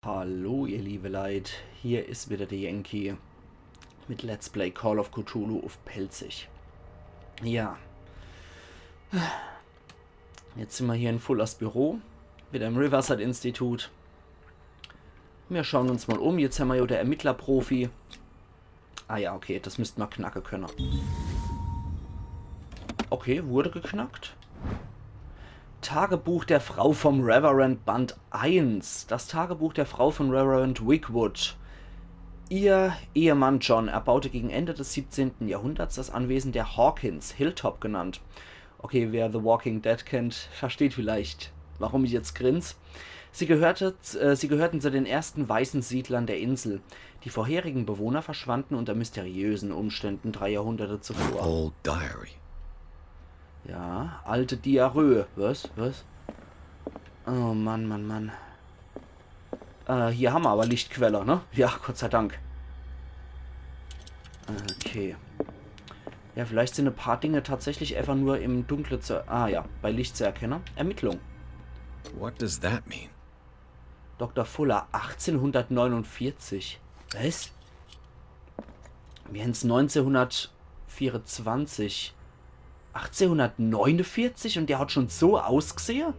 Hallo ihr liebe Leid, hier ist wieder der Yankee mit Let's Play Call of Cthulhu auf Pelzig. Ja, jetzt sind wir hier in Fullers Büro, wieder im Riverside Institut. Wir schauen uns mal um, jetzt haben wir ja der Ermittlerprofi. Ah ja, okay, das müssten wir knacken können. Okay, wurde geknackt. Tagebuch der Frau vom Reverend Band 1. Das Tagebuch der Frau von Reverend Wigwood. Ihr Ehemann John erbaute gegen Ende des 17. Jahrhunderts das Anwesen der Hawkins, Hilltop genannt. Okay, wer The Walking Dead kennt, versteht vielleicht, warum ich jetzt grins. Sie gehörten zu den ersten weißen Siedlern der Insel. Die vorherigen Bewohner verschwanden unter mysteriösen Umständen 3 Jahrhunderte zuvor. Old diary. Ja, alte Diarrhoe. Was? Oh Mann, Mann, Mann. Hier haben wir aber Lichtquelle, ne? Ja, Gott sei Dank. Okay. Ja, vielleicht sind ein paar Dinge tatsächlich einfach nur im Dunkle zu... Ah ja, bei Licht zu erkennen. Ermittlung. What does that mean? Dr. Fuller, 1849. Was? Wir haben es 1924. 1849 und der hat schon so ausgesehen?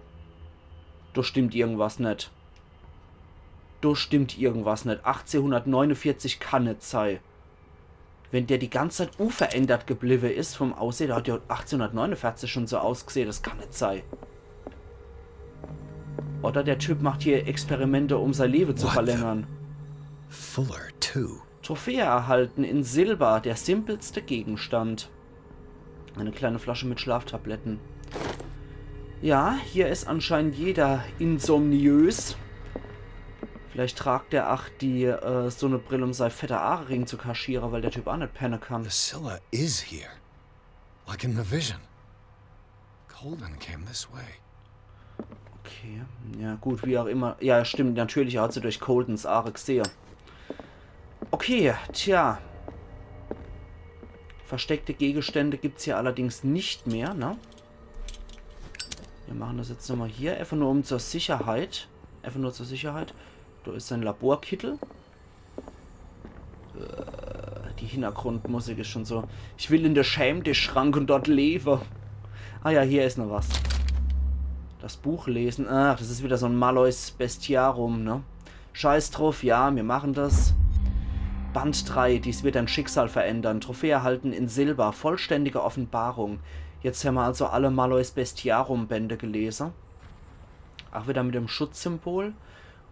Da stimmt irgendwas nicht. 1849 kann nicht sein. Wenn der die ganze Zeit unverändert geblieben ist vom Aussehen, da hat der 1849 schon so ausgesehen, das kann nicht sein. Oder der Typ macht hier Experimente, um sein Leben zu verlängern. Fuller, too. Trophäe erhalten in Silber, der simpelste Gegenstand. Eine kleine Flasche mit Schlaftabletten. Ja, hier ist anscheinend jeder insomniös. Vielleicht tragt der so eine Brille, um sein fetter Aare-Ring zu kaschieren, weil der Typ auch nicht pennen kann. Priscilla is here. Like in the vision. Colden came this way. Okay, ja gut, wie auch immer. Ja, stimmt, natürlich hat sie durch Coldens Aare gesehen. Okay, tja. Versteckte Gegenstände gibt es hier allerdings nicht mehr, ne? Wir machen das jetzt nochmal hier, einfach nur um zur Sicherheit. Einfach nur zur Sicherheit. Da ist ein Laborkittel. Die Hintergrundmusik ist schon so. Ich will in der Schämte-Schrank und dort leben. Ah ja, hier ist noch was. Das Buch lesen. Ach, das ist wieder so ein Malleus Bestiarum, ne? Scheiß drauf, ja, wir machen das. Band 3, dies wird dein Schicksal verändern. Trophäe erhalten in Silber. Vollständige Offenbarung. Jetzt haben wir also alle Malleus Bestiarum Bände gelesen. Auch wieder mit dem Schutzsymbol.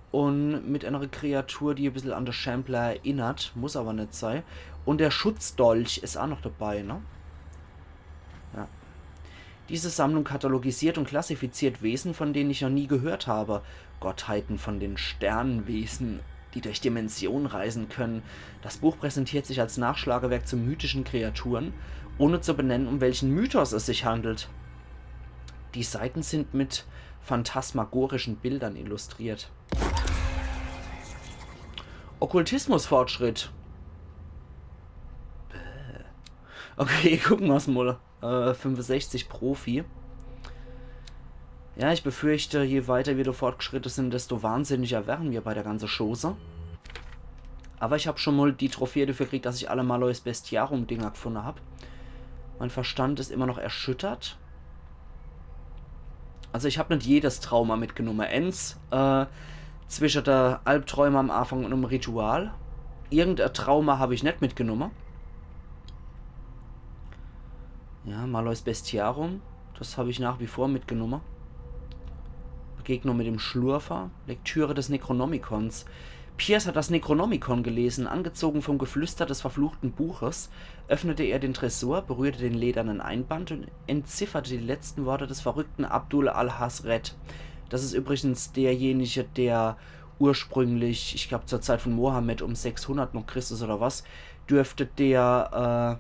Und mit einer Kreatur, die ein bisschen an der Shambler erinnert. Muss aber nicht sein. Und der Schutzdolch ist auch noch dabei, ne? Ja. Diese Sammlung katalogisiert und klassifiziert Wesen, von denen ich noch nie gehört habe. Gottheiten von den Sternenwesen, die durch Dimensionen reisen können. Das Buch präsentiert sich als Nachschlagewerk zu mythischen Kreaturen, ohne zu benennen, um welchen Mythos es sich handelt. Die Seiten sind mit phantasmagorischen Bildern illustriert. Okkultismusfortschritt. Okay, gucken wir es mal. 65 Profi. Ja, ich befürchte, je weiter wir da fortgeschritten sind, desto wahnsinniger werden wir bei der ganzen Chose. Aber ich habe schon mal die Trophäe dafür gekriegt, dass ich alle Malleus Bestiarum Dinger gefunden habe. Mein Verstand ist immer noch erschüttert. Also ich habe nicht jedes Trauma mitgenommen. Zwischen der Albträume am Anfang und einem Ritual. Irgendein Trauma habe ich nicht mitgenommen. Ja, Malleus Bestiarum. Das habe ich nach wie vor mitgenommen. Begegnung mit dem Schlurfer. Lektüre des Necronomicons. Pierce hat das Necronomicon gelesen. Angezogen vom Geflüster des verfluchten Buches, öffnete er den Tresor, berührte den ledernen Einband und entzifferte die letzten Worte des verrückten Abdul al-Hazred. Das ist übrigens derjenige, der ursprünglich, ich glaube zur Zeit von Mohammed um 600 noch Christus oder was, dürfte der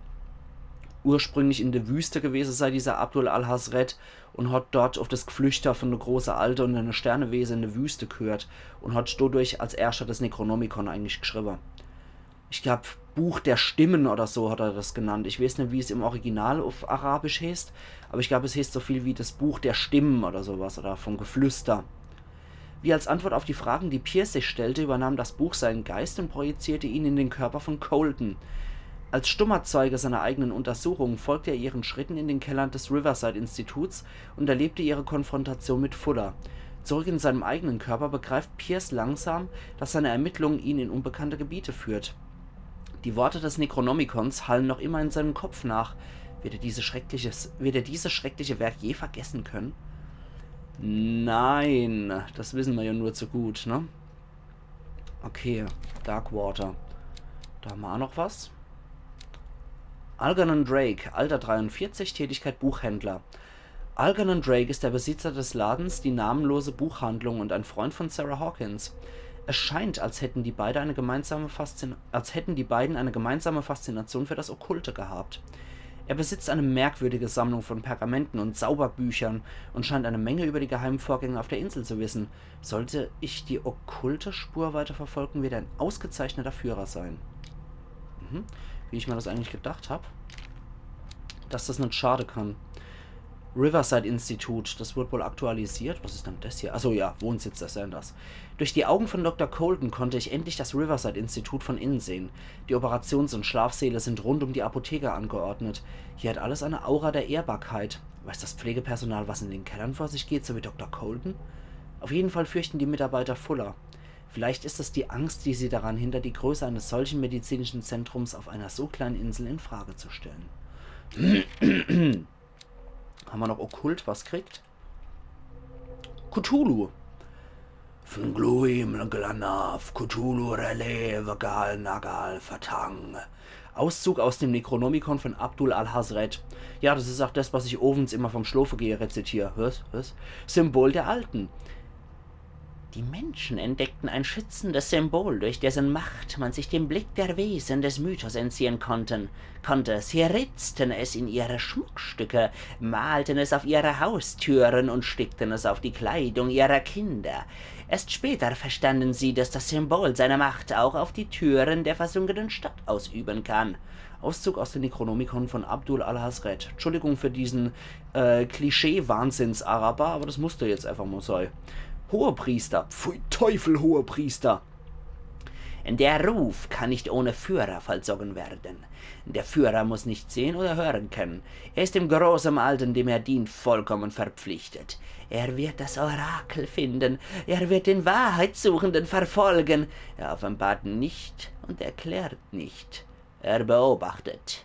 ursprünglich in der Wüste gewesen sei, dieser Abdul al-Hazred, und hat dort auf das Geflüchter von der großen Alte und eine Sternewesen in der Wüste gehört und hat dadurch als Erster das Necronomicon eigentlich geschrieben. Ich glaube, Buch der Stimmen oder so hat er das genannt. Ich weiß nicht, wie es im Original auf Arabisch heißt, aber ich glaube, es heißt so viel wie das Buch der Stimmen oder sowas oder vom Geflüster. Wie als Antwort auf die Fragen, die Pierce sich stellte, übernahm das Buch seinen Geist und projizierte ihn in den Körper von Colton. Als stummer Zeuge seiner eigenen Untersuchungen folgte er ihren Schritten in den Kellern des Riverside-Instituts und erlebte ihre Konfrontation mit Fuller. Zurück in seinem eigenen Körper begreift Pierce langsam, dass seine Ermittlungen ihn in unbekannte Gebiete führt. Die Worte des Necronomicons hallen noch immer in seinem Kopf nach. Wird er dieses schreckliche Werk je vergessen können? Nein, das wissen wir ja nur zu gut, ne? Okay, Darkwater. Da haben wir auch noch was. Algernon Drake, Alter 43, Tätigkeit Buchhändler. Algernon Drake ist der Besitzer des Ladens Die namenlose Buchhandlung und ein Freund von Sarah Hawkins. Es scheint, als hätten die beiden eine gemeinsame Faszination für das Okkulte gehabt. Er besitzt eine merkwürdige Sammlung von Pergamenten und Zauberbüchern und scheint eine Menge über die geheimen Vorgänge auf der Insel zu wissen. Sollte ich die okkulte Spur weiterverfolgen, wird er ein ausgezeichneter Führer sein. Wie ich mir das eigentlich gedacht habe. Dass das nicht schade kann. Riverside-Institut, das wird wohl aktualisiert. Was ist denn das hier? Achso, ja, Wohnsitz des Senders. Durch die Augen von Dr. Colton konnte ich endlich das Riverside-Institut von innen sehen. Die Operations- und Schlafsäle sind rund um die Apotheke angeordnet. Hier hat alles eine Aura der Ehrbarkeit. Weiß das Pflegepersonal, was in den Kellern vor sich geht, so wie Dr. Colton? Auf jeden Fall fürchten die Mitarbeiter Fuller. Vielleicht ist es die Angst, die sie daran hindert, die Größe eines solchen medizinischen Zentrums auf einer so kleinen Insel in Frage zu stellen. Haben wir noch okkult was kriegt? Cthulhu. Fungluim Glanav, Cthulhu Releve Gal Nagal Fatang. Auszug aus dem Necronomicon von Abdul al-Hazred. Ja, das ist auch das, was ich ovens immer vom Schlafengehen rezitiere. Was? Symbol der Alten. Die Menschen entdeckten ein schützendes Symbol, durch dessen Macht man sich dem Blick der Wesen des Mythos entziehen konnte. Sie ritzten es in ihre Schmuckstücke, malten es auf ihre Haustüren und stickten es auf die Kleidung ihrer Kinder. Erst später verstanden sie, dass das Symbol seine Macht auch auf die Türen der versunkenen Stadt ausüben kann. Auszug aus dem Necronomicon von Abdul al-Hazred. Entschuldigung für diesen Klischee-Wahnsinns-Araber, aber das musste jetzt einfach mal sein. Hohepriester. Pfui Teufel, Hohepriester. Der Ruf kann nicht ohne Führer vollzogen werden. Der Führer muss nicht sehen oder hören können. Er ist dem großen Alten, dem er dient, vollkommen verpflichtet. Er wird das Orakel finden. Er wird den Wahrheitssuchenden verfolgen. Er offenbart nicht und erklärt nicht. Er beobachtet.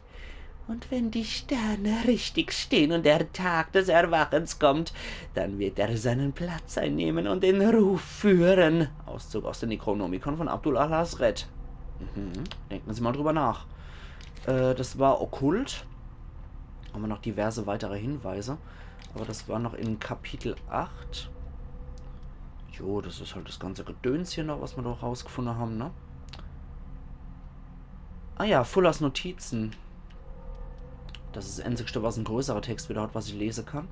Und wenn die Sterne richtig stehen und der Tag des Erwachens kommt, dann wird er seinen Platz einnehmen und den Ruf führen. Auszug aus dem Necronomicon von Abdul al-Hazred. Denken Sie mal drüber nach. Das war okkult. Haben wir noch diverse weitere Hinweise. Aber das war noch in Kapitel 8. Jo, das ist halt das ganze Gedöns hier noch, was wir doch rausgefunden haben, ne? Ah ja, Fullers Notizen. Das ist das Einzige, was ein größerer Text wieder hat, was ich lesen kann.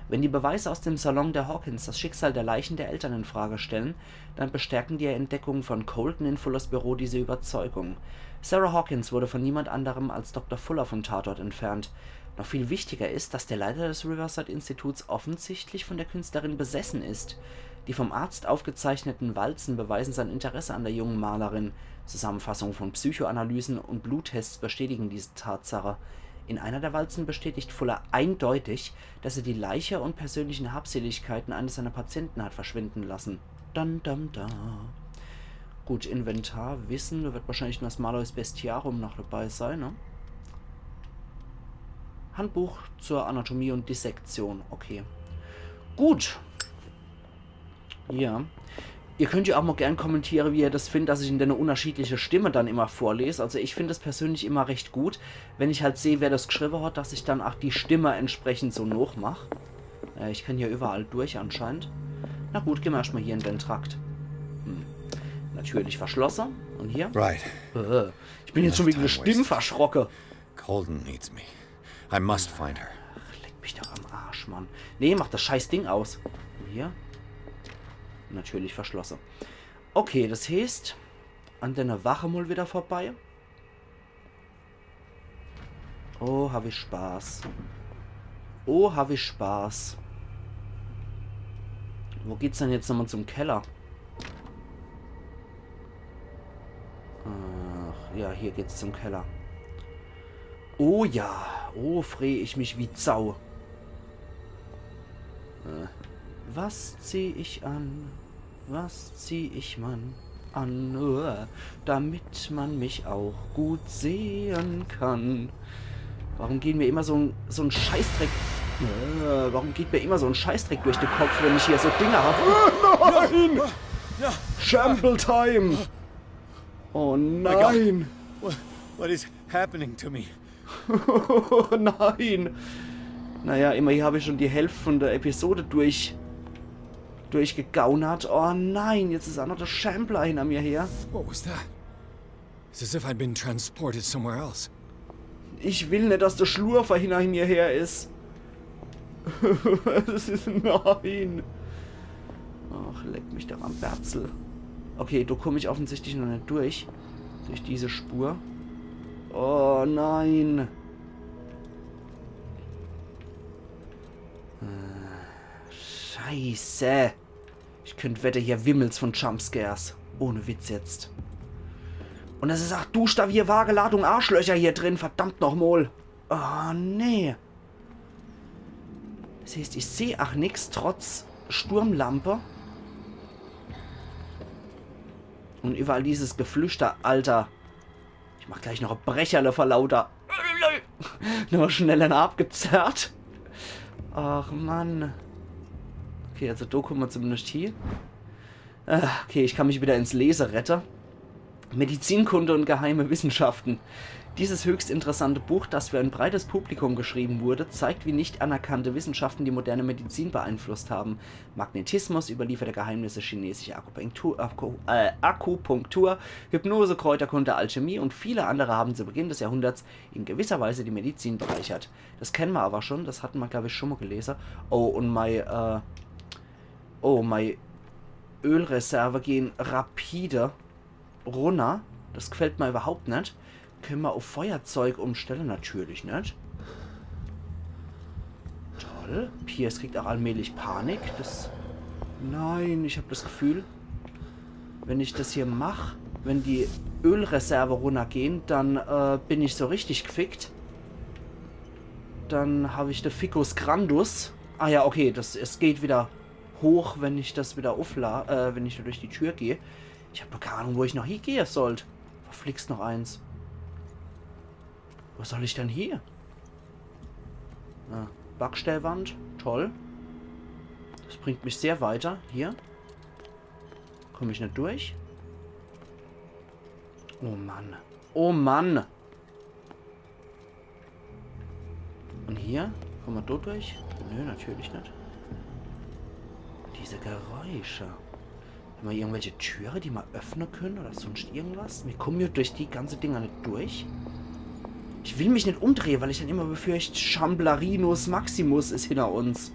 Wenn die Beweise aus dem Salon der Hawkins das Schicksal der Leichen der Eltern in Frage stellen, dann bestärken die Entdeckungen von Colton in Fullers Büro diese Überzeugung. Sarah Hawkins wurde von niemand anderem als Dr. Fuller vom Tatort entfernt. Noch viel wichtiger ist, dass der Leiter des Riverside-Instituts offensichtlich von der Künstlerin besessen ist. Die vom Arzt aufgezeichneten Walzen beweisen sein Interesse an der jungen Malerin. Zusammenfassungen von Psychoanalysen und Bluttests bestätigen diese Tatsache. In einer der Walzen bestätigt Fuller eindeutig, dass er die Leiche und persönlichen Habseligkeiten eines seiner Patienten hat verschwinden lassen. Gut, Inventar, Wissen, da wird wahrscheinlich nur das Malois Bestiarum noch dabei sein, ne? Handbuch zur Anatomie und Dissektion, okay. Gut. Ja. Ihr könnt ja auch mal gern kommentieren, wie ihr das findet, dass ich in eine unterschiedliche Stimme dann immer vorlese. Also ich finde es persönlich immer recht gut, wenn ich halt sehe, wer das geschrieben hat, dass ich dann auch die Stimme entsprechend so nachmache. Ich kann hier überall durch anscheinend. Na gut, gehen wir erstmal hier in den Trakt. Natürlich verschlossen. Und hier? Right. Ich bin jetzt schon wegen der Stimme verschrocken. Colton needs me. I must find her. Ach, leck mich doch am Arsch, Mann. Nee, mach das scheiß Ding aus. Und hier? Natürlich verschlossen. Okay, das heißt, an der Wache mal wieder vorbei. Oh, habe ich Spaß. Oh, habe ich Spaß. Wo geht's denn jetzt nochmal zum Keller? Ach, ja, hier geht's zum Keller. Oh ja. Oh, freh ich mich wie Sau. Was zieh ich an? Was zieh ich an? Damit man mich auch gut sehen kann. Warum geht mir immer so ein Scheißdreck... warum geht mir immer so ein Scheißdreck durch den Kopf, wenn ich hier so Dinge habe? Nein! Shamble Time! Oh nein! What is happening to me? Nein! Naja, immerhin habe ich schon die Hälfte von der Episode durchgegaunert. Oh nein, jetzt ist auch noch der Shambler hinter mir her. What was that? It's as if I'd been transported somewhere else. Ich will nicht, dass der Schlurfer hinter mir her ist. Nein. Ach, leck mich doch am Berzel. Okay, da komme ich offensichtlich noch nicht durch. Durch diese Spur. Oh nein. Scheiße. Ich könnte wetten, hier wimmelt's von Jumpscares. Ohne Witz jetzt. Und es ist auch Duschstavier, Waageladung, Arschlöcher hier drin. Verdammt nochmal. Oh, nee. Das heißt, ich sehe auch nichts, trotz Sturmlampe. Und überall dieses Geflüster. Alter. Ich mach gleich noch ein Brecherle vor lauter. Nur schnell einen abgezerrt. Ach, Mann. Okay, also da kommen wir zumindest hier. Okay, ich kann mich wieder ins Lesen retten. Medizinkunde und geheime Wissenschaften. Dieses höchst interessante Buch, das für ein breites Publikum geschrieben wurde, zeigt, wie nicht anerkannte Wissenschaften die moderne Medizin beeinflusst haben. Magnetismus, überlieferte Geheimnisse chinesische Akupunktur, Hypnose, Kräuterkunde, Alchemie und viele andere haben zu Beginn des Jahrhunderts in gewisser Weise die Medizin bereichert. Das kennen wir aber schon, das hatten wir, glaube ich, schon mal gelesen. Oh, und meine Ölreserve gehen rapide runter. Das gefällt mir überhaupt nicht. Können wir auf Feuerzeug umstellen? Natürlich nicht. Toll. Piers kriegt auch allmählich Panik. Nein, ich habe das Gefühl, wenn ich das hier mache, wenn die Ölreserve runtergehen, dann bin ich so richtig gefickt. Dann habe ich den Ficus Grandus. Ah ja, okay, es geht wieder hoch, wenn ich das wieder wenn ich da durch die Tür gehe. Ich habe keine Ahnung, wo ich noch hingehen sollte. Verflixt noch eins. Was soll ich denn hier? Ah, Backstellwand. Toll. Das bringt mich sehr weiter. Hier. Komme ich nicht durch? Oh Mann. Oh Mann. Und hier? Kommen wir dort durch? Nö, natürlich nicht. Diese Geräusche. Haben wir irgendwelche Türe, die wir öffnen können oder sonst irgendwas? Wir kommen hier durch die ganze Dinger nicht durch. Ich will mich nicht umdrehen, weil ich dann immer befürchte, Chamblarinus Maximus ist hinter uns.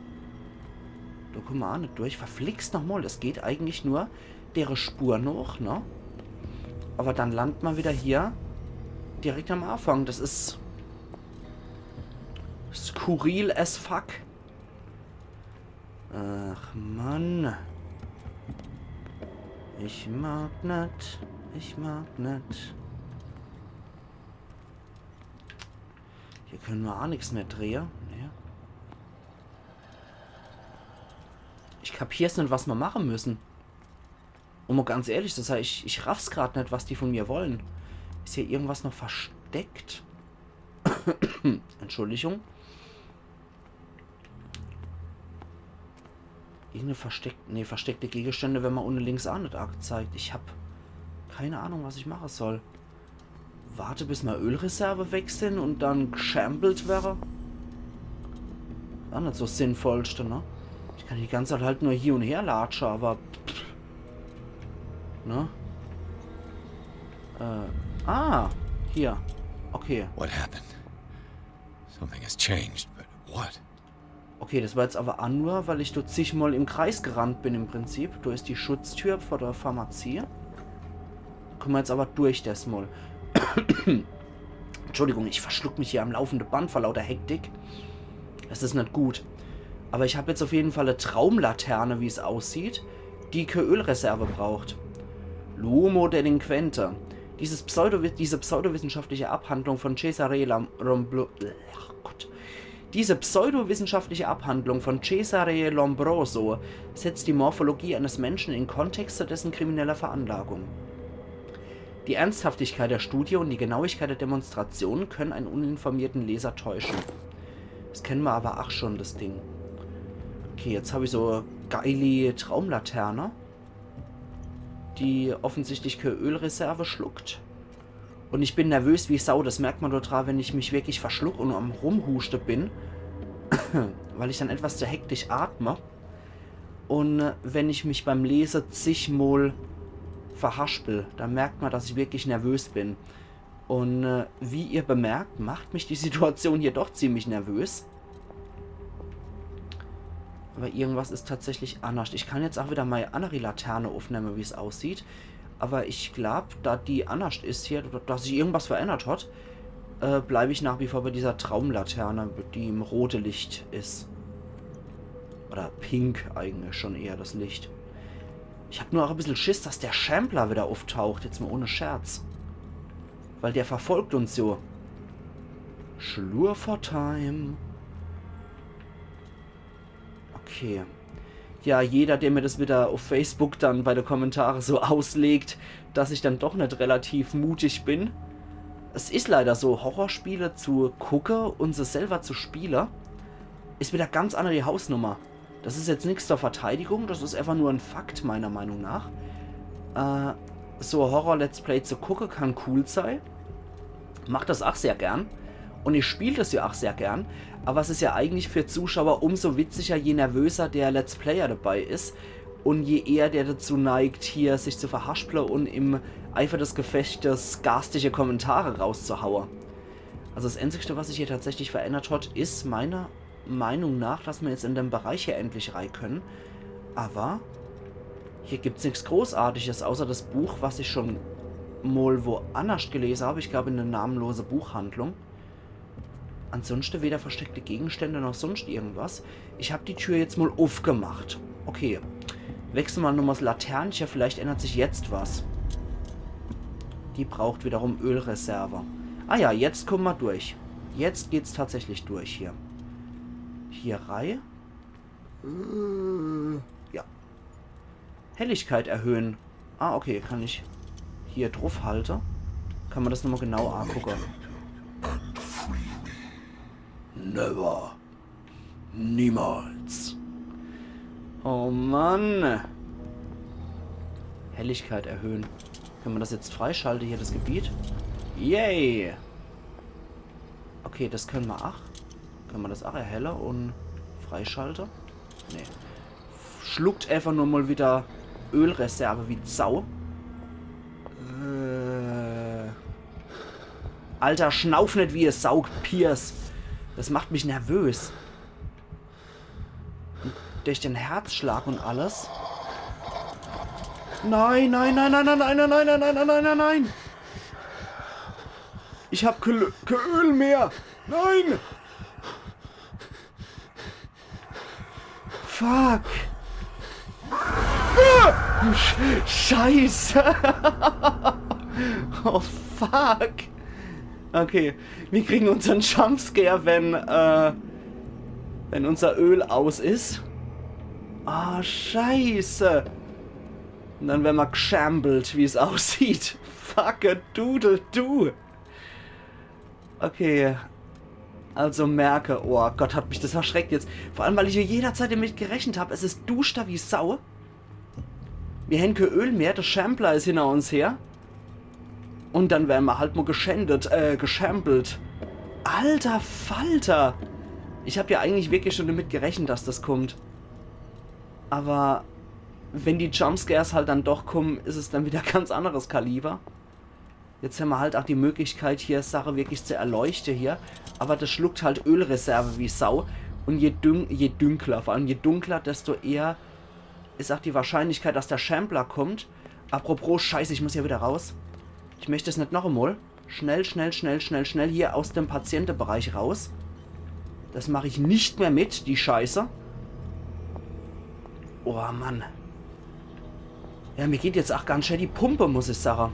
Da kommen wir auch nicht durch. Verflixt nochmal. Das geht eigentlich nur deren Spur noch, ne? Aber dann landet man wieder hier direkt am Anfang. Das ist skurril as fuck. Ach, Mann. Ich mag nicht. Ich mag nicht. Hier können wir auch nichts mehr drehen. Nee. Ich kapier's nicht, was wir machen müssen. Und mal ganz ehrlich, das heißt, ich raff's gerade nicht, was die von mir wollen. Ist hier irgendwas noch versteckt? Entschuldigung. Irgendeine versteckte Gegenstände, wenn man unten links auch nicht angezeigt. Ich habe keine Ahnung, was ich machen soll. Warte, bis wir Ölreserve wechseln und dann geschambelt wäre. War nicht so sinnvollste, ne? Ich kann die ganze Zeit halt nur hier und her latschen, aber... Ne? Hier. Okay. What happened? Something has changed, but what? Okay, das war jetzt aber auch nur, weil ich dort zigmal im Kreis gerannt bin im Prinzip. Da ist die Schutztür vor der Pharmazie. Kommen wir jetzt aber durch das mal. Entschuldigung, ich verschluck mich hier am laufenden Band vor lauter Hektik. Das ist nicht gut. Aber ich habe jetzt auf jeden Fall eine Traumlaterne, wie es aussieht, die keine Ölreserve braucht. L'uomo delinquente. Diese pseudowissenschaftliche Abhandlung von Cesare Lombroso setzt die Morphologie eines Menschen in Kontexte dessen krimineller Veranlagung. Die Ernsthaftigkeit der Studie und die Genauigkeit der Demonstration können einen uninformierten Leser täuschen. Das kennen wir aber auch schon, das Ding. Okay, jetzt habe ich so geile Traumlaterne, die offensichtlich keine Ölreserve schluckt. Und ich bin nervös wie Sau, das merkt man total, wenn ich mich wirklich verschluck und am Rumhuste bin. Weil ich dann etwas zu hektisch atme. Und wenn ich mich beim Lesen zigmal verhaspel, dann merkt man, dass ich wirklich nervös bin. Und wie ihr bemerkt, macht mich die Situation hier doch ziemlich nervös. Aber irgendwas ist tatsächlich anders. Ich kann jetzt auch wieder meine andere Laterne aufnehmen, wie es aussieht. Aber ich glaube, da die anders ist hier, dass sich irgendwas verändert hat, bleibe ich nach wie vor bei dieser Traumlaterne, die im rote Licht ist. Oder pink eigentlich schon eher das Licht. Ich habe nur auch ein bisschen Schiss, dass der Shambler wieder auftaucht. Jetzt mal ohne Scherz. Weil der verfolgt uns so. Schlurfer-Time. Okay. Ja, jeder, der mir das wieder auf Facebook dann bei den Kommentaren so auslegt, dass ich dann doch nicht relativ mutig bin. Es ist leider so, Horrorspiele zu gucken und sie selber zu spielen, ist wieder ganz andere Hausnummer. Das ist jetzt nichts zur Verteidigung, das ist einfach nur ein Fakt, meiner Meinung nach. So Horror-Let's Play zu gucken kann cool sein. Macht das auch sehr gern. Und ich spiele das ja auch sehr gern. Aber es ist ja eigentlich für Zuschauer umso witziger, je nervöser der Let's Player dabei ist. Und je eher der dazu neigt, hier sich zu verhaspeln und im Eifer des Gefechtes garstige Kommentare rauszuhauen. Also das Einzige, was sich hier tatsächlich verändert hat, ist meiner Meinung nach, dass wir jetzt in dem Bereich hier endlich rein können. Aber hier gibt es nichts Großartiges, außer das Buch, was ich schon mal woanders gelesen habe. Ich glaube in eine namenlose Buchhandlung. Ansonsten weder versteckte Gegenstände noch sonst irgendwas. Ich habe die Tür jetzt mal aufgemacht. Okay. Wechseln wir nochmal das Laternchen. Vielleicht ändert sich jetzt was. Die braucht wiederum Ölreserve. Ah ja, jetzt kommen wir durch. Jetzt geht's tatsächlich durch hier. Hier rein. Ja. Helligkeit erhöhen. Ah, okay. Kann ich hier drauf halten. Kann man das nochmal genau angucken. Never. Niemals. Oh Mann. Helligkeit erhöhen. Können wir das jetzt freischalten, hier das Gebiet? Yay. Okay, das können wir auch. Können wir das auch erhellen und freischalten? Nee. Schluckt einfach nur mal wieder Ölreserve wie Sau. Alter, schnauf nicht wie es saugt, Piers. Das macht mich nervös. Und durch den Herzschlag und alles. Nein, nein, nein, nein, nein, nein, nein, nein, nein, nein, nein, nein, nein. Ich hab kein Öl mehr. Nein. Fuck. Scheiße. Oh, fuck. Okay, wir kriegen unseren Jumpscare, wenn unser Öl aus ist. Ah, scheiße. Und dann werden wir geschambelt, wie es aussieht. Fuck a doodle do. Okay. Also merke, oh Gott, hat mich das erschreckt jetzt. Vor allem, weil ich hier jederzeit damit gerechnet habe. Es ist duster wie Sau. Wir haben kein Öl mehr, der Shambler ist hinter uns her. Und dann werden wir halt mal geschambelt. Alter Falter. Ich habe ja eigentlich wirklich schon damit gerechnet, dass das kommt. Aber wenn die Jumpscares halt dann doch kommen, ist es dann wieder ganz anderes Kaliber. Jetzt haben wir halt auch die Möglichkeit, hier Sache wirklich zu erleuchten hier. Aber das schluckt halt Ölreserve wie Sau. Und je dunkler, vor allem je dunkler, desto eher ist auch die Wahrscheinlichkeit, dass der Shambler kommt. Apropos, scheiße, ich muss hier wieder raus. Ich möchte es nicht noch einmal. Schnell, schnell, schnell, schnell, schnell hier aus dem Patientenbereich raus. Das mache ich nicht mehr mit, die Scheiße. Oh, Mann. Ja, mir geht jetzt auch ganz schön die Pumpe, muss ich sagen.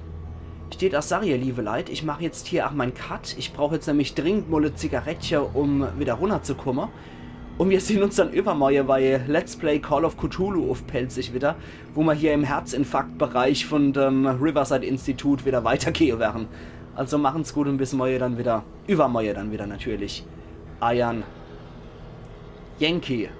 Steht auch Sarie, liebe Leute. Ich mache jetzt hier auch meinen Cut. Ich brauche jetzt nämlich dringend mal eine Zigarettchen, um wieder runterzukommen. Und wir sehen uns dann übermorgen bei Let's Play Call of Cthulhu auf Pelzig wieder, wo wir hier im Herzinfarktbereich von dem Riverside Institut wieder weitergehen werden. Also machen's gut und bis morgen dann wieder. Übermorgen dann wieder natürlich. Ayan Yankee.